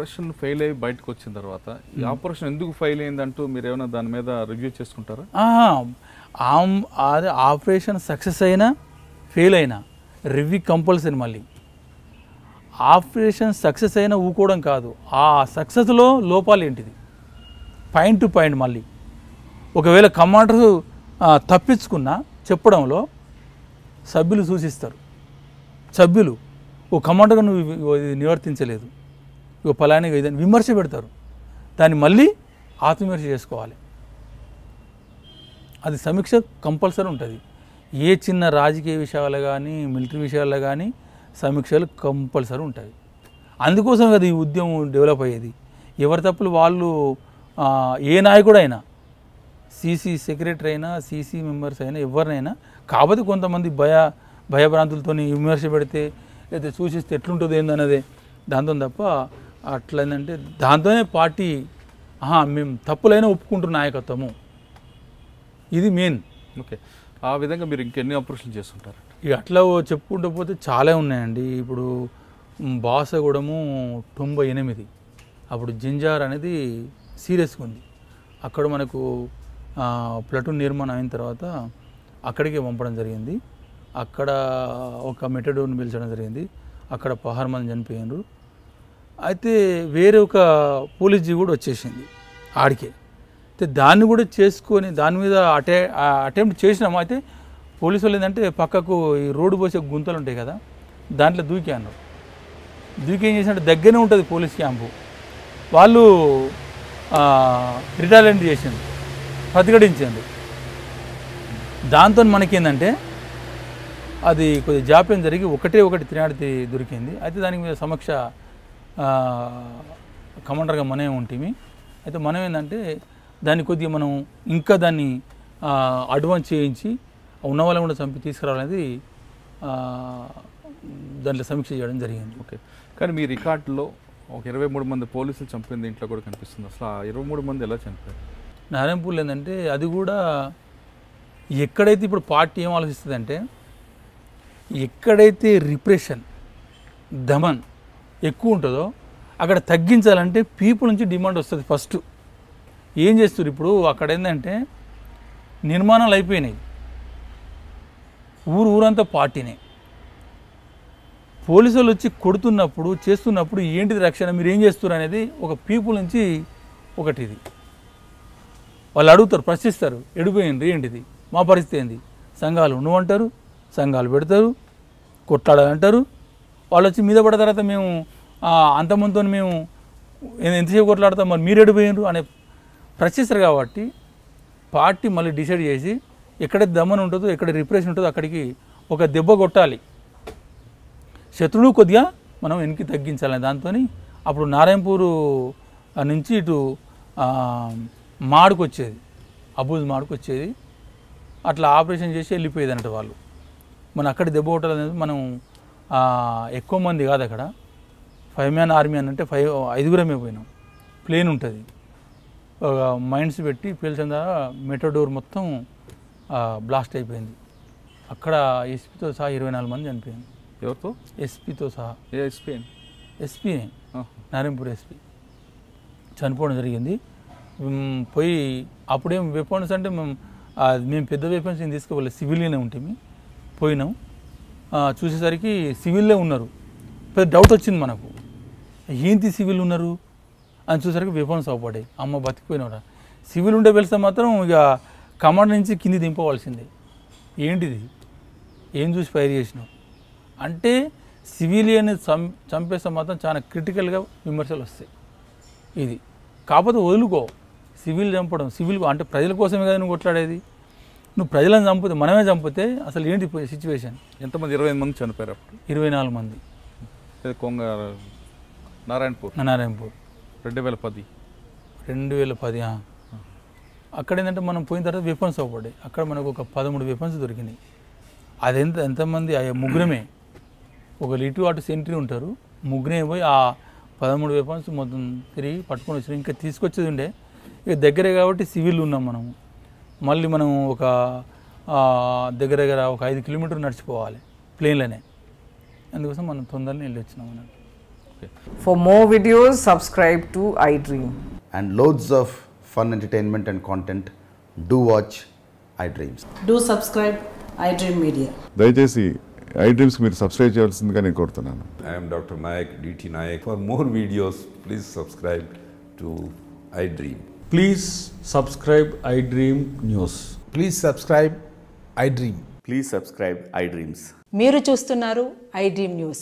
Operation fail అయ్యి బయటకు వచ్చిన తర్వాత ఈ ఆపరేషన్ ఎందుకు ఫెయిల్ అయిందంటూ మీరు ఏమైనా దాని మీద రివ్యూ చేసుకుంటారా? అది ఆపరేషన్ సక్సెస్ అయినా ఫెయిల్ అయినా రివ్యూ కంపల్సరీ. మళ్ళీ ఆపరేషన్ సక్సెస్ అయినా ఊకోవడం కాదు, ఆ సక్సెస్లో లోపాలు ఏంటిది పాయింట్ టు పాయింట్. మళ్ళీ ఒకవేళ కమాండర్ తప్పించుకున్నా చెప్పడంలో సభ్యులు సూచిస్తారు. సభ్యులు ఓ కమాండర్గా నువ్వు ఇది నివర్తించలేదు, ఇక ఫలానిగా ఇదని విమర్శ పెడతారు. దాన్ని మళ్ళీ ఆత్మవిమర్శ చేసుకోవాలి. అది సమీక్ష కంపల్సరీ ఉంటుంది. ఏ చిన్న రాజకీయ విషయాలు కానీ మిలిటరీ విషయాల్లో కానీ సమీక్షలు కంపల్సరీ ఉంటాయి. అందుకోసం కదా ఈ ఉద్యమం డెవలప్ అయ్యేది. ఎవరి తప్పులు వాళ్ళు, ఏ నాయకుడైనా, సీసీ సెక్రటరీ అయినా సీసీ మెంబర్స్ అయినా ఎవరినైనా, కాకపోతే కొంతమంది భయభ్రాంతులతో విమర్శ పెడితే లేదా సూచిస్తే ఎట్లుంటుంది ఏందన్నదే దాంతో తప్ప అట్లా ఏంటంటే దాంతోనే పార్టీ మేము తప్పులైనా ఒప్పుకుంటున్న నాయకత్వము, ఇది మెయిన్. ఓకే, ఆ విధంగా మీరు ఇంకెన్ని ఆపరేషన్లు చేస్తుంటారు? ఇక అట్లా చెప్పుకుంటూ పోతే చాలా ఉన్నాయండి. ఇప్పుడు బాసగూడము 98, అప్పుడు జింజార్ అనేది సీరియస్గా ఉంది. అక్కడ మనకు ప్లటూన్ నిర్మాణం అయిన తర్వాత అక్కడికి పంపడం జరిగింది. అక్కడ ఒక మెటడోర్ని పిలిచడం జరిగింది. అక్కడ 16 మంది చనిపోయారు. అయితే వేరే ఒక పోలీస్ జీ కూడా వచ్చేసింది ఆడికే. అయితే దాన్ని కూడా చేసుకొని దాని మీద అటెంప్ట్ చేసినాము. అయితే పోలీసు వాళ్ళు ఏంటంటే పక్కకు ఈ రోడ్డు పోసే గుంతలు ఉంటాయి కదా, దాంట్లో దూకి అన్నారు. దూకి ఏం చేసినట్టు దగ్గరనే ఉంటుంది పోలీస్ క్యాంపు. వాళ్ళు రిటాలియేట్ చేసింది, ప్రతిఘటించింది. దాంతో మనకేందంటే అది కొద్దిగా జాప్యం జరిగి ఒకటి 3 దొరికింది. అయితే దానికి మీద సమక్ష కమాండర్గా మనమే ఉంటుంది. అయితే మనం ఏంటంటే దాన్ని కొద్దిగా మనం ఇంకా దాన్ని అడ్వాన్స్ చేయించి ఉన్న వాళ్ళని కూడా చంపి తీసుకురావాలనేది దాంట్లో సమీక్ష చేయడం జరిగింది. ఓకే, కానీ మీ రికార్డులో ఒక 23 మంది పోలీసులు చంపింది ఇంట్లో కూడా కనిపిస్తుంది. అసలు ఆ 23 మంది ఎలా చనిపోయారు? నారాయణపూర్లో ఏంటంటే అది కూడా ఎక్కడైతే ఇప్పుడు పార్టీ ఏం ఆలోచిస్తుంది అంటే, ఎక్కడైతే రిప్రెషన్ దమన్ ఎక్కువ ఉంటుందో అక్కడ తగ్గించాలంటే పీపుల్ నుంచి డిమాండ్ వస్తుంది. ఫస్ట్ ఏం చేస్తారు ఇప్పుడు అక్కడ ఏంటంటే నిర్మాణాలు అయిపోయినాయి, ఊరంతా పార్టీనే. పోలీసు వాళ్ళు వచ్చి కొడుతున్నప్పుడు చేస్తున్నప్పుడు ఏంటిది రక్షణ, మీరు ఏం చేస్తారు అనేది ఒక పీపుల్ నుంచి ఒకటి ఇది వాళ్ళు అడుగుతారు, ప్రశ్నిస్తారు. ఎడిపోయింది ఏంటిది, మా పరిస్థితి ఏంది, సంఘాలు నువ్వంటారు, సంఘాలు పెడతారు, కొట్లాడాలంటారు. వాళ్ళు వచ్చి మీద పడిన తర్వాత మేము అంతమందితో మేము ఎంతసేపు కొట్లాడతాం, మరి మీరు ఎడిపోయినారు అనే ప్రశ్నిస్తారు. కాబట్టి పార్టీ మళ్ళీ డిసైడ్ చేసి ఎక్కడైతే దమన్ ఉంటుందో, ఎక్కడ రిప్రెషన్ ఉంటుందో అక్కడికి ఒక దెబ్బ కొట్టాలి, శత్రువులు కొద్దిగా మనం వెనక్కి తగ్గించాలని దాంతో అప్పుడు నారాయణపూర్ నుంచి ఇటు మాడుకు వచ్చేది, అబూజ్ మాడుకు వచ్చేది. అట్లా ఆపరేషన్ చేసి వెళ్ళిపోయేది అన్నట్టు వాళ్ళు. మనం అక్కడ దెబ్బ కొట్టాలనేది మనం ఎక్కువ మంది కాదు, అక్కడ 5 మ్యాన్ ఆర్మీ అని అంటే 5 పోయినాం. ప్లేన్ ఉంటుంది, ఒక మైండ్స్ పెట్టి పేల్చిన ద్వారా మెటోడోర్ మొత్తం బ్లాస్ట్ అయిపోయింది. అక్కడ ఎస్పీతో సహా 24 మంది చనిపోయింది. ఎవరితో? ఎస్పీతో సహా. ఎస్పీనే నారాయణపూర్ ఎస్పీ చనిపోవడం జరిగింది. పోయి అప్పుడేం వెపన్స్ అంటే మేము పెద్ద వెపన్స్ ఏం తీసుకోవాలి, సివిల్గానే ఉంటుంది. పోయినాం, చూసేసరికి సివిల్లే ఉన్నారు. పెద్ద డౌట్ వచ్చింది మనకు, ఏంటి సివిల్ ఉన్నారు అని చూసేసరికి వెపన్స్ అవపడాయి. అమ్మ బతికిపోయినవరా, సివిల్ ఉంటే వెళ్తే మాత్రం ఇక కమాండ్ నుంచి కింది దింపవలసిందే. ఏంటిది, ఏం చూసి ఫైర్ చేసినావు అంటే సివిలియన్ చంపేస్తే మాత్రం చాలా క్రిటికల్గా విమర్శలు వస్తాయి. ఇది కాకపోతే వదులుకో, సివిల్ చంపడం సివిల్ అంటే ప్రజల కోసమే కదా నువ్వు కొట్లాడేది. నువ్వు ప్రజలను చంపితే, మనమే చంపితే అసలు ఏంటి సిచ్యువేషన్. ఎంతమంది? 25 మంది చనిపోయారు అప్పుడు. 24 మంది. నారాయణపూర్ 2010. అక్కడ ఏంటంటే మనం పోయిన తర్వాత వెపన్స్ అవ్వబడ్డాయి. అక్కడ మనకు ఒక 13 వెపన్స్ దొరికినాయి. అది ఎంతమంది ముగ్గురమే, ఒక ఇటు అటు సెంట్రీ ఉంటారు, ముగ్గురే పోయి ఆ 13 వెపన్స్ మొత్తం తిరిగి పట్టుకొని వచ్చినాం. ఇంకా తీసుకొచ్చేది ఉండే, ఇక దగ్గరే కాబట్టి సివిల్ ఉన్నాం మనము. మళ్ళీ మనం ఒక దగ్గర ఒక 5 కిలోమీటర్లు నడిచిపోవాలి ప్లేన్లోనే. అందుకోసం మనం తొందరనే వెళ్ళి వచ్చినాం అన్నట్టు. Okay. For more videos, subscribe to iDream. And loads of fun entertainment and content. Do watch iDreams. Do subscribe iDream Media. దయచేసి iDreamsకి మీరు సబ్స్క్రైబ్ చేయాల్సిందిగా నేను కోరుతున్నాను. I am Dr. Nayak, DT Nayak. For more videos, please subscribe to iDream. Please subscribe iDream News. Please subscribe iDream. Please subscribe iDreams. మీరు చూస్తున్నారు iDream News.